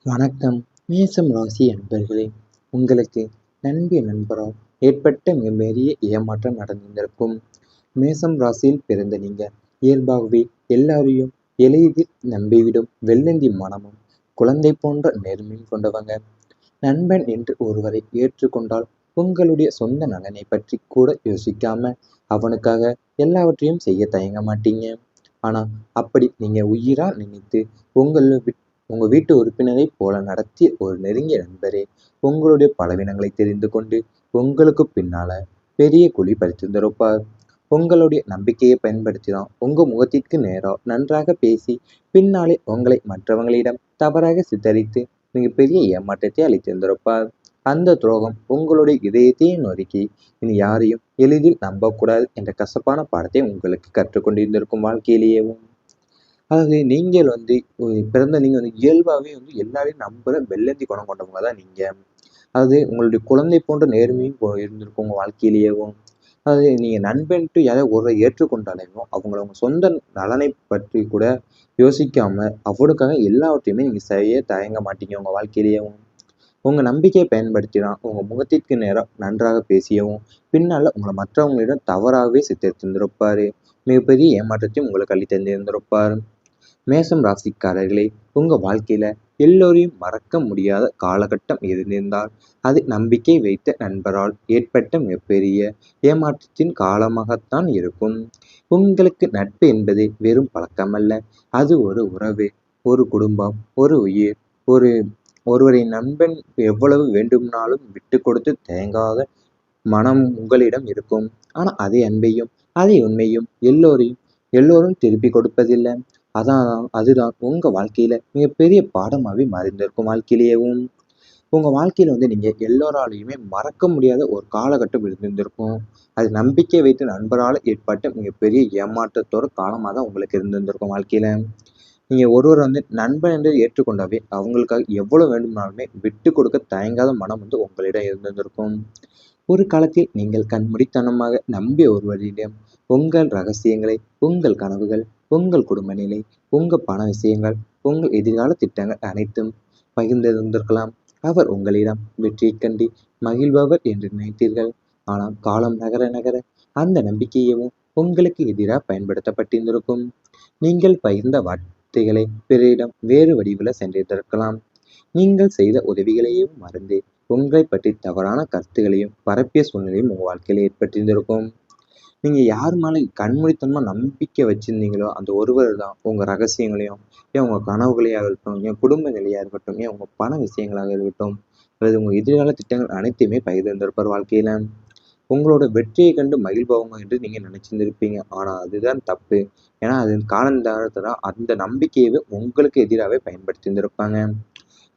வணக்கம். மேசம் ராசி அன்பர்களே, உங்களுக்கு நண்பிய நண்பரால் ஏற்பட்ட மிகப்பெரிய ஏமாற்றம் நடந்திருக்கும். மேசம் ராசியில் பிறந்த நீங்க இயல்பாகவே எல்லாரையும் எளிதில் நம்பிவிடும் வெள்ளந்தி மனமும் குழந்தை போன்ற நேர்மையும் கொண்டவங்க. நண்பன் என்று ஒருவரை ஏற்றுக்கொண்டால் உங்களுடைய சொந்த நலனை பற்றி கூட யோசிக்காம அவனுக்காக எல்லாவற்றையும் செய்ய தயங்க மாட்டீங்க. ஆனா அப்படி நீங்க உயிரா நினைத்து உங்களை உங்க வீட்டு உறுப்பினரைப் போல நடத்திய ஒரு நெருங்கிய நண்பரே உங்களுடைய பலவீனங்களை தெரிந்து கொண்டு உங்களுக்கு பின்னால பெரிய குழி பறித்திருந்திருப்பார். உங்களுடைய நம்பிக்கையை பயன்படுத்திதான் உங்க முகத்திற்கு நேரா நன்றாக பேசி பின்னாலே உங்களை மற்றவங்களிடம் தவறாக சித்தரித்து மிகப்பெரிய ஏமாற்றத்தை அளித்திருந்திருப்பார். அந்த துரோகம் உங்களுடைய இதயத்தையும் நொறுக்கி இனி யாரையும் எளிதில் நம்பக்கூடாது என்ற கசப்பான பாடத்தை உங்களுக்கு கற்றுக்கொண்டிருந்திருக்கும் வாழ்க்கையிலேயேவும். அதாவது நீங்கள் பிறந்த நீங்க இயல்பாவே எல்லாரையும் நம்புற வெள்ளந்தி குணம் கொண்டவங்க தான் நீங்க. அதாவது உங்களுடைய குழந்தை போன்ற நேர்மையும் இருந்திருக்கும் உங்க வாழ்க்கையிலேயேவும். அதாவது நீங்க நண்பன்ட்டு யாரையாவது ஒருவரை ஏற்றுக்கொண்டாலேயும் அவங்கள உங்க சொந்த நலனை பற்றி கூட யோசிக்காம அவளுக்காக எல்லாவற்றையுமே நீங்க செய்ய தயங்க மாட்டீங்க உங்க வாழ்க்கையிலேயேவும். உங்க நம்பிக்கையை பயன்படுத்திதான் உங்க முகத்திற்கு நேரம் நன்றாக பேசியவும் பின்னால உங்களை மற்றவங்களிடம் தவறாகவே சித்தரித்திருந்திருப்பாரு. மிகப்பெரிய ஏமாற்றத்தையும் உங்களுக்கு அள்ளி தந்திருந்திருப்பார். மேசம் ராசிக்காரர்களே, உங்க வாழ்க்கையில எல்லோரையும் மறக்க முடியாத காலகட்டம் இருந்திருந்தால் அது நம்பிக்கை வைத்த நண்பரால் ஏற்பட்ட மிகப்பெரிய ஏமாற்றத்தின் காலமாகத்தான் இருக்கும். உங்களுக்கு நட்பு என்பது வெறும் பழக்கமல்ல, அது ஒரு உறவு, ஒரு குடும்பம், ஒரு உயிர். ஒரு ஒருவரின் நண்பன் எவ்வளவு வேண்டுமானாலும் விட்டு கொடுத்து தேங்காத மனம் உங்களிடம் இருக்கும். ஆனா அதே அன்பையும் அதே உண்மையும் எல்லோரும் திருப்பி கொடுப்பதில்லை. அதுதான் உங்க வாழ்க்கையில மிகப்பெரிய பாடமாவே மறைந்திருக்கும் வாழ்க்கையிலேயேவும். உங்க வாழ்க்கையில நீங்க எல்லோராலையுமே மறக்க முடியாத ஒரு காலகட்டம் இருந்திருக்கும். அது நம்பிக்கை வைத்து நண்பரால் ஏற்பட்ட மிகப்பெரிய ஏமாற்றத்தோட காலமாக தான் உங்களுக்கு இருந்திருக்கும் வாழ்க்கையில. நீங்க ஒருவர் நண்பன் என்று ஏற்றுக்கொண்டாவே அவங்களுக்காக எவ்வளவு வேண்டுமானாலுமே விட்டு கொடுக்க தயங்காத மனம் உங்களிடம் இருந்திருக்கும். ஒரு காலத்தில் நீங்கள் கண்மூடித்தனமாக நம்பிய ஒருவரிடம் உங்கள் ரகசியங்களை, உங்கள் கனவுகள், உங்கள் குடும்ப நிலை, உங்க பண விஷயங்கள், உங்கள் எதிர்கால திட்டங்கள் அனைத்தும் பகிர்ந்திருந்திருக்கலாம். அவர் உங்களிடம் வெற்றியைக் கண்டு மகிழ்பவர் என்று நினைத்தீர்கள். ஆனால் காலம் நகர நகர அந்த நம்பிக்கையவும் உங்களுக்கு எதிராக பயன்படுத்தப்பட்டிருந்திருக்கும். நீங்கள் பகிர்ந்த வார்த்தைகளை பிறரிடம் வேறு வடிவில் சென்றிருந்திருக்கலாம். நீங்கள் செய்த உதவிகளையும் மறந்து உங்களை பற்றி தவறான கருத்துகளையும் பரப்பிய சூழ்நிலையும் உங்கள் வாழ்க்கையில் ஏற்பட்டிருந்திருக்கும். நீங்க யார் மேல கண்மூடித்தனமா நம்பிக்கை வச்சிருந்தீங்களோ அந்த ஒருவர் தான் உங்க ரகசியங்களையும், ஏன் உங்க கனவுகளையாக இருக்கட்டும், ஏன் குடும்ப நிலையா இருக்கட்டும், ஏன் உங்க பண விஷயங்களாக இருக்கட்டும், அல்லது உங்க எதிர்கால திட்டங்கள் அனைத்தையுமே பகிர்ந்திருப்பார் வாழ்க்கையில. உங்களோட வெற்றியை கண்டு மகிழ்பவங்க என்று நீங்க நினைச்சிருந்திருப்பீங்க. ஆனா அதுதான் தப்பு. ஏன்னா அது காலந்தாரத்துல அந்த நம்பிக்கையவே உங்களுக்கு எதிராகவே பயன்படுத்தியிருந்திருப்பாங்க.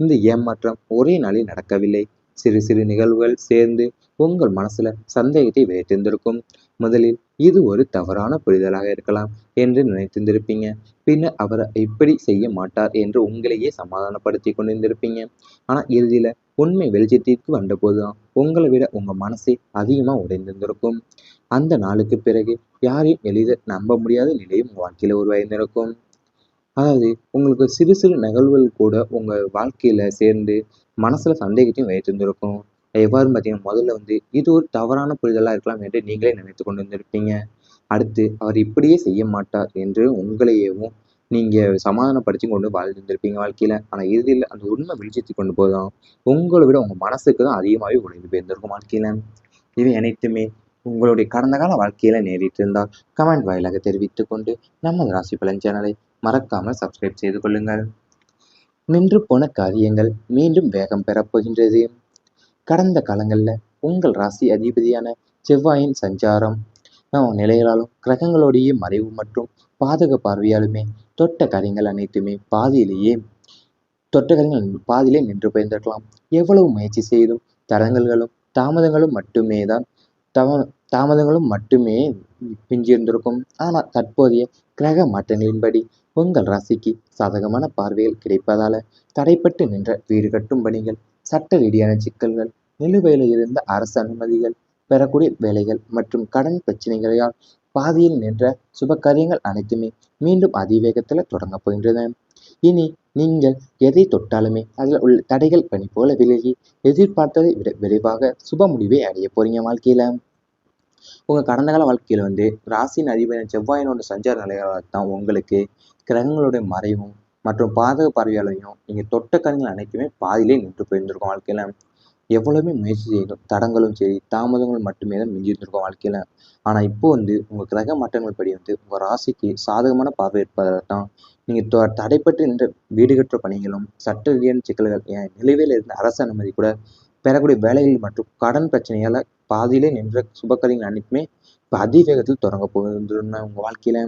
இந்த ஏமாற்றம் ஒரே நாளில் நடக்கவில்லை. சிறு சிறு நிகழ்வுகள் சேர்ந்து உங்கள் மனசுல சந்தேகத்தை விதைத்திருந்திருக்கும். முதலில் இது ஒரு தவறான புரிதலாக இருக்கலாம் என்று நினைத்திருந்திருப்பீங்க. பின்னர் அவர் இப்படி செய்ய மாட்டார் என்று உங்களையே சமாதானப்படுத்தி கொண்டிருந்திருப்பீங்க. ஆனா இறுதியில உண்மை வெளிச்சத்திற்கு வந்தபோதுதான் உங்களை விட உங்க மனசே அதிகமா உடைந்திருந்திருக்கும். அந்த நாளுக்கு பிறகு யாரையும் எளிதில் நம்ப முடியாத நிலையும் உங்க வாழ்க்கையில உருவாயிருந்திருக்கும். அதாவது உங்களுக்கு சிறு சிறு நிகழ்வுகள் கூட உங்க வாழ்க்கையில சேர்ந்து மனசுல சந்தேகத்தையும் வைத்திருந்திருக்கும். எவ்வாறுன்னு பார்த்தீங்கன்னா, முதல்ல இது ஒரு தவறான புரிதலா இருக்கலாம் என்று நீங்களே நினைத்து கொண்டு இருந்திருப்பீங்க. அடுத்து அவர் இப்படியே செய்ய மாட்டார் என்று உங்களையேவும் நீங்க சமாதானப்படுத்தி கொண்டு வாழ்ந்திருந்திருப்பீங்க வாழ்க்கையில. ஆனா இறுதியில அந்த உண்மை வெளிச்சத்துக்கு கொண்டு போதும் உங்களை விட உங்க மனசுக்கு தான் அதிகமாகவே உடைந்து போயிருந்திருக்கும் வாழ்க்கையில. இவை அனைத்துமே உங்களுடைய கடந்த கால வாழ்க்கையில நேரிட்டு இருந்தால் கமெண்ட் வாயிலாக தெரிவித்துக் கொண்டு நமது ராசி பலன் சேனலை மறக்காமல் சப்ஸ்கிரைப் செய்து கொள்ளுங்கள். நின்று போன காரியங்கள் மீண்டும் வேகம் பெறப்போகின்றது. கடந்த காலங்களில் உங்கள் ராசி அதிபதியான செவ்வாயின் சஞ்சாரம் நிலைகளாலும் கிரகங்களுடைய மறைவு மற்றும் பாதக பார்வையாலுமே தொட்ட காரியங்கள் அனைத்துமே பாதியிலே நின்று போயிருந்திருக்கலாம். எவ்வளவு முயற்சி செய்தும் தாமதங்களும் மட்டுமே பிஞ்சிருந்திருக்கும். ஆனால் தற்போதைய கிரக மாற்றங்களின்படி உங்கள் ராசிக்கு சாதகமான பார்வைகள் கிடைப்பதால தடைப்பட்டு நின்ற வீடு கட்டும் பணிகள், சட்ட ரீதியான சிக்கல்கள், நிலுவையில் இருந்த அரசு அனுமதிகள் பெறக்கூடிய வேலைகள் மற்றும் கடன் பிரச்சனைகளால் பாதியில் நின்ற சுப காரியங்கள் அனைத்துமே மீண்டும் அதிவேகத்தில் தொடங்கப் போகின்றன. இனி நீங்கள் எதை தொட்டாலுமே அதில் உள்ள தடைகள் பனி போல விலகி எதிர்பார்த்ததை விட விரைவாக சுப முடிவை அடைய போறீங்க வாழ்க்கையில. உங்க கடந்த கால வாழ்க்கையில ராசியின் அதிபதியான செவ்வாயினோட சஞ்சார நிலைகளால் தான் உங்களுக்கு கிரகங்களுடைய மறைவும் மற்றும் பாதக பார்வையாலையும் நீங்க தொட்ட காரியங்கள் அனைத்துமே பாதியிலே நின்று போயிருந்திருக்கும் வாழ்க்கையில. எவ்வளவுமே முயற்சி செய்யணும், தடங்களும் சரி தாமதங்கள் மட்டுமே தான் மிஞ்சிருந்திருக்கும் வாழ்க்கையில. ஆனா இப்போ உங்க கிரக மாற்றங்கள் படி உங்க ராசிக்கு சாதகமான பார்வை இருப்பதால் தான் நீங்க தடைப்பட்டு நின்ற வீடு கட்டுற பணிகளும் சட்ட ரீதியான சிக்கல்கள் நிலுவையில் இருந்த அரசு அனுமதி கூட பெறக்கூடிய வேலைகள் மற்றும் கடன் பிரச்சனையால பாதியிலே நின்ற சுபகாரியங்கள் அனைத்துமே இப்ப அதிவேகத்தில் தொடங்க போகுது உங்க வாழ்க்கையில.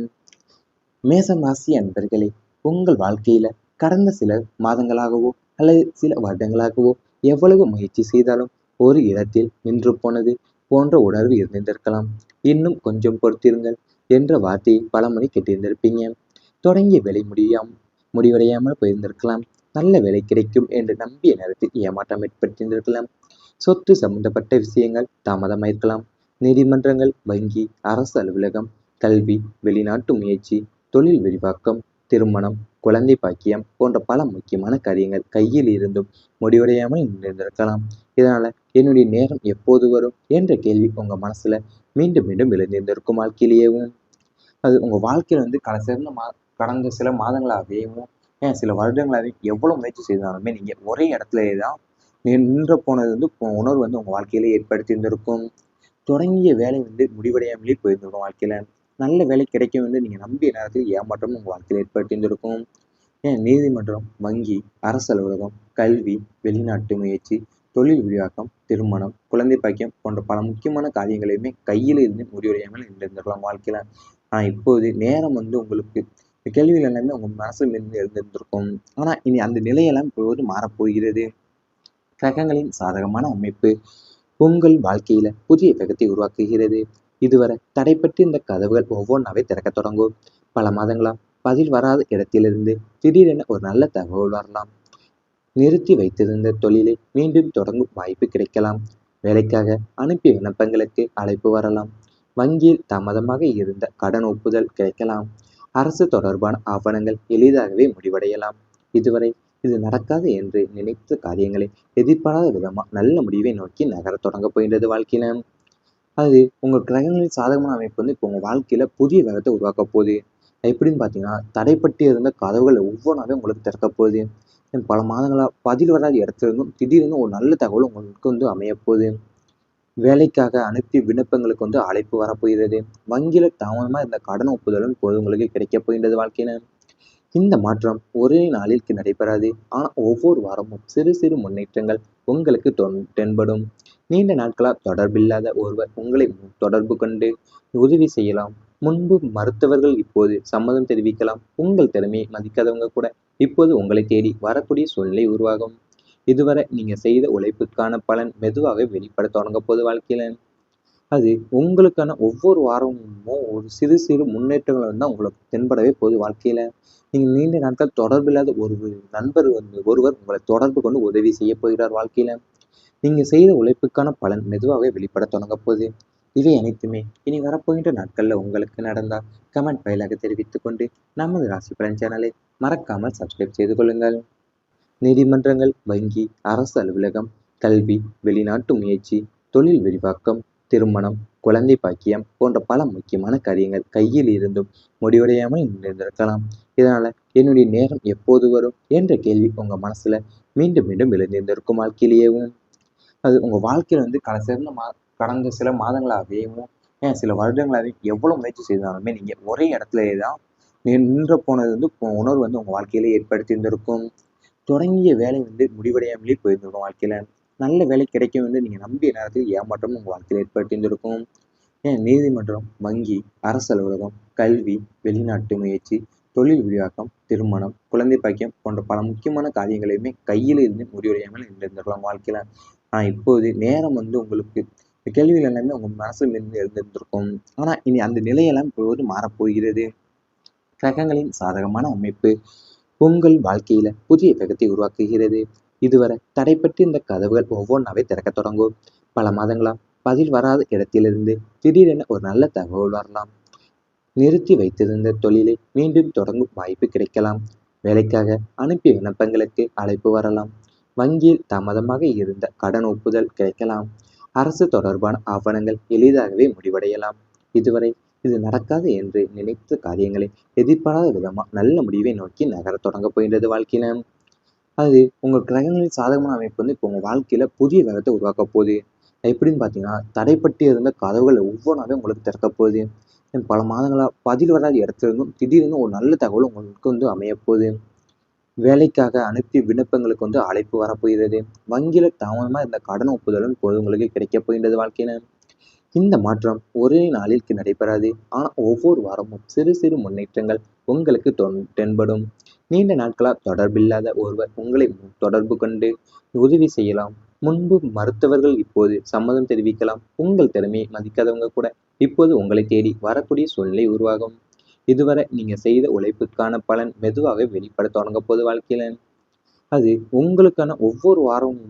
மேசம் ராசி அன்பர்களே, உங்கள் வாழ்க்கையில கடந்த சில மாதங்களாகவோ அல்லது சில வருடங்களாகவோ எவ்வளவு முயற்சி செய்தாலும் ஒரு இடத்தில் நின்று போனது போன்ற உணர்வு இருந்திருக்கலாம். இன்னும் கொஞ்சம் பொறுத்திருங்கள் என்ற வார்த்தையை பலமுறை கேட்டிருந்திருப்பீங்க. தொடங்கிய வேலை முடிவடையாமல் போயிருந்திருக்கலாம். நல்ல வேலை கிடைக்கும் என்று நம்பிய நேரத்தில் ஏமாற்றம் ஏற்பட்டிருந்திருக்கலாம். சொத்து சம்பந்தப்பட்ட விஷயங்கள் தாமதமாயிருக்கலாம். நீதிமன்றங்கள், வங்கி, அரசு அலுவலகம், கல்வி, வெளிநாட்டு முயற்சி, தொழில் விரிவாக்கம், திருமணம், குழந்தை பாக்கியம் போன்ற பல முக்கியமான காரியங்கள் கையில் இருந்தும் முடிவடையாமல் இருந்திருக்கலாம். இதனால என்னுடைய நேரம் எப்போது வரும் என்ற கேள்வி உங்க மனசுல மீண்டும் மீண்டும் எழுந்திருந்திருக்கும் வாழ்க்கையிலேயேவும். அது உங்க வாழ்க்கையில கடந்த சில மாதங்களாகவேவும் சில வருடங்களாகவே எவ்வளவு முயற்சி செய்தாலுமே நீங்க ஒரே இடத்துலயே தான் நின்று போனது உணர்வு உங்க வாழ்க்கையில ஏற்படுத்தியிருந்திருக்கும். தொடங்கிய வேலை முடிவடையாமலே போயிருந்திருக்கும் வாழ்க்கையில. நல்ல வேலை கிடைக்கும் நீங்க நம்பிய நேரத்தில் ஏமாற்றம் உங்க வாழ்க்கையில ஏற்படுத்தியிருந்திருக்கும். நீதிமன்றம், வங்கி, அரசு அலுவலகம், கல்வி, வெளிநாட்டு முயற்சி, தொழில் விரிவாக்கம், திருமணம், குழந்தை பாக்கியம் போன்ற பல முக்கியமான காரியங்களையுமே கையில் இருந்து முடிவடையாமல் இருந்திருந்திருக்கலாம் வாழ்க்கையில. ஆனா இப்போது நேரம் உங்களுக்கு கேள்விகள் எல்லாமே உங்க மனசுல இருந்து இருந்திருந்திருக்கும். ஆனா இனி அந்த நிலையெல்லாம் இப்போது மாறப்போகிறது. கிரகங்களின் சாதகமான அமைப்பு உங்கள் வாழ்க்கையில புதிய கிரகத்தை உருவாக்குகிறது. இதுவரை தடைப்பட்டு இந்த கதவுகள் ஒவ்வொன்றாவே திறக்க தொடங்கும். பல மாதங்களா பதில் வராத இடத்திலிருந்து திடீரென ஒரு நல்ல தகவல் வரலாம். நிறுத்தி வைத்திருந்த தொழிலை மீண்டும் தொடங்கும் வாய்ப்பு கிடைக்கலாம். வேலைக்காக அனுப்பிய விண்ணப்பங்களுக்கு அழைப்பு வரலாம். வங்கியில் தாமதமாக இருந்த கடன் ஒப்புதல் கிடைக்கலாம். அரசு தொடர்பான ஆவணங்கள் எளிதாகவே முடிவடையலாம். இதுவரை இது நடக்காது என்று நினைத்த காரியங்களை எதிர்பாராத விதமா நல்ல முடிவை நோக்கி நகர தொடங்க போகின்றது வாழ்க்கையில. அது உங்க கிரகங்களின் சாதகமான அமைப்பு இப்போ உங்க வாழ்க்கையில புதிய வேகத்தை உருவாக்க போகுது. எப்படின்னு பார்த்தீங்கன்னா, தடைப்பட்டு இருந்த கதவுகள் ஒவ்வொன்றாவே உங்களுக்கு திறக்க போகுது. பல மாதங்களா பதில் வராத இடத்துல இருந்தும் திடீர்னு ஒரு நல்ல தகவல் உங்களுக்கு அமையப்போகுது. வேலைக்காக அனுப்பிய விண்ணப்பங்களுக்கு அழைப்பு வரப்போகிறது. வங்கியில தாமதமா இருந்த கடன் ஒப்புதலும் இப்போது உங்களுக்கு கிடைக்கப் போகின்றது வாழ்க்கையில. இந்த மாற்றம் ஒரே நாளில் நடைபெறாது. ஆனா ஒவ்வொரு வாரமும் சிறு சிறு முன்னேற்றங்கள் உங்களுக்கு தென்படும். நீண்ட நாட்களா தொடர்பில்லாத ஒருவர் உங்களை தொடர்பு கொண்டு உதவி செய்யலாம். முன்பு மறுத்தவர்கள் இப்போது சம்மதம் தெரிவிக்கலாம். உங்கள் திறமையை மதிக்காதவங்க கூட இப்போது உங்களை தேடி வரக்கூடிய சூழ்நிலை உருவாகும். இதுவரை நீங்க செய்த உழைப்புக்கான பலன் மெதுவாக வெளிப்பட தொடங்க போது வாழ்க்கையில. அது உங்களுக்கான ஒவ்வொரு வாரமும் ஒரு சிறு சிறு முன்னேற்றங்கள் தான் உங்களுக்கு தென்படவே போகுது வாழ்க்கையில. நீங்க நீண்ட நாட்கள் தொடர்பில்லாத ஒரு நண்பர் ஒருவர் உங்களை தொடர்பு கொண்டு உதவி செய்ய போகிறார் வாழ்க்கையில. நீங்க செய்த உழைப்புக்கான பலன் மெதுவாகவே வெளிப்பட தொடங்க போகுது. இவை அனைத்துமே இனி வரப்போகின்ற நாட்கள்ல உங்களுக்கு நடந்தால் கமெண்ட் வாயிலாக தெரிவித்துக் கொண்டு நமது ராசி பலன் சேனலை மறக்காமல் சப்ஸ்கிரைப் செய்து கொள்ளுங்கள். நீதிமன்றங்கள், வங்கி, அரசு அலுவலகம், கல்வி, வெளிநாட்டு முயற்சி, தொழில் விரிவாக்கம், திருமணம், குழந்தை பாக்கியம் போன்ற பல முக்கியமான காரியங்கள் கையில் இருந்தும் முடிவடையாமல் இருந்திருக்கலாம். இதனால என்னுடைய நேரம் எப்போது வரும் என்ற கேள்வி உங்க மனசுல மீண்டும் மீண்டும் எழுந்திருந்திருக்கும் வாழ்க்கையிலேயேவும். அது உங்க வாழ்க்கையில கடந்த சில மாதங்களாகவேவும் சில வருடங்களாகவே எவ்வளவு முயற்சி செய்தாலுமே நீங்க ஒரே இடத்துலயே தான் நின்று போனது உணர்வு உங்க வாழ்க்கையில ஏற்படுத்தியிருந்திருக்கும். தொடங்கிய வேலை முடிவடையாமலே போயிருந்திருக்கும் வாழ்க்கையில. நல்ல வேலை கிடைக்கும் நீங்க நம்பிய நேரத்தில் ஏமாற்றம் உங்க வாழ்க்கையில ஏற்படுத்தியிருந்திருக்கும். நீதிமன்றம், வங்கி, அரசு அலுவலகம், கல்வி, வெளிநாட்டு முயற்சி, தொழில் விரிவாக்கம், திருமணம், குழந்தை பாக்கியம் போன்ற பல முக்கியமான காரியங்களையுமே கையில் இருந்து முடிவடையாமல் இருந்திருந்திருக்கலாம் வாழ்க்கையில. ஆனா இப்போது நேரம் உங்களுக்கு கேள்விகள் எல்லாமே உங்க மனசுல இருந்து இருந்திருந்திருக்கும். ஆனா இனி அந்த நிலையெல்லாம் இப்போது மாறப்போகிறது. கிரகங்களின் சாதகமான அமைப்பு உங்கள் வாழ்க்கையில புதிய கிரகத்தை உருவாக்குகிறது. இதுவரை தடைப்பட்டு இந்த கதவுகள் ஒவ்வொன்றாவே திறக்க தொடங்கும். பல மாதங்களா பதில் வராத இடத்திலிருந்து திடீரென ஒரு நல்ல தகவல் வரலாம். நிறுத்தி வைத்திருந்த தொழிலை மீண்டும் தொடங்கும் வாய்ப்பு கிடைக்கலாம். வேலைக்காக அனுப்பிய விண்ணப்பங்களுக்கு அழைப்பு வரலாம். வங்கியில் தாமதமாக இருந்த கடன் ஒப்புதல் கிடைக்கலாம். அரசு தொடர்பான ஆவணங்கள் எளிதாகவே முடிவடையலாம். இதுவரை இது நடக்காது என்று நினைத்த காரியங்களை எதிர்பாராத விதமா நல்ல முடிவை நோக்கி நகர தொடங்க போகின்றது வாழ்க்கையில. அது உங்கள் கிரகங்களின் சாதகமான அமைப்பு இப்போ உங்கள் வாழ்க்கையில புதிய வேகத்தை உருவாக்க போகுது. எப்படின்னு பார்த்தீங்கன்னா, தடைப்பட்டு இருந்த கதவுகள் ஒவ்வொன்றாவே உங்களுக்கு திறக்க போகுது. பல மாதங்களா பதில் வராத இடத்துல இருந்தும் திடீர்னு ஒரு நல்ல தகவல் உங்களுக்கு அமைய போகுது. வேலைக்காக அனுப்பிய விண்ணப்பங்களுக்கு அழைப்பு வரப்போகிறது. வங்கியில தாமதமா இருந்த கடன் ஒப்புதலும் இப்போது உங்களுக்கு கிடைக்கப் போகின்றது வாழ்க்கையில. இந்த மாற்றம் ஒரே நாளில் நடைபெறாது. ஆனா ஒவ்வொரு வாரமும் சிறு சிறு முன்னேற்றங்கள் உங்களுக்கு தென்படும். நீண்ட நாட்களா தொடர்பில்லாத ஒருவர் உங்களை தொடர்பு கொண்டு உதவி செய்யலாம். முன்பு மறுத்தவர்கள் இப்போது சம்மதம் தெரிவிக்கலாம். உங்கள் திறமையை மதிக்காதவங்க கூட இப்போது உங்களை தேடி வரக்கூடிய சூழ்நிலை உருவாகும். இதுவரை நீங்க செய்த உழைப்புக்கான பலன் மெதுவாக வெளிப்பட தொடங்க போது வாழ்க்கையில. அது உங்களுக்கான ஒவ்வொரு வாரமும்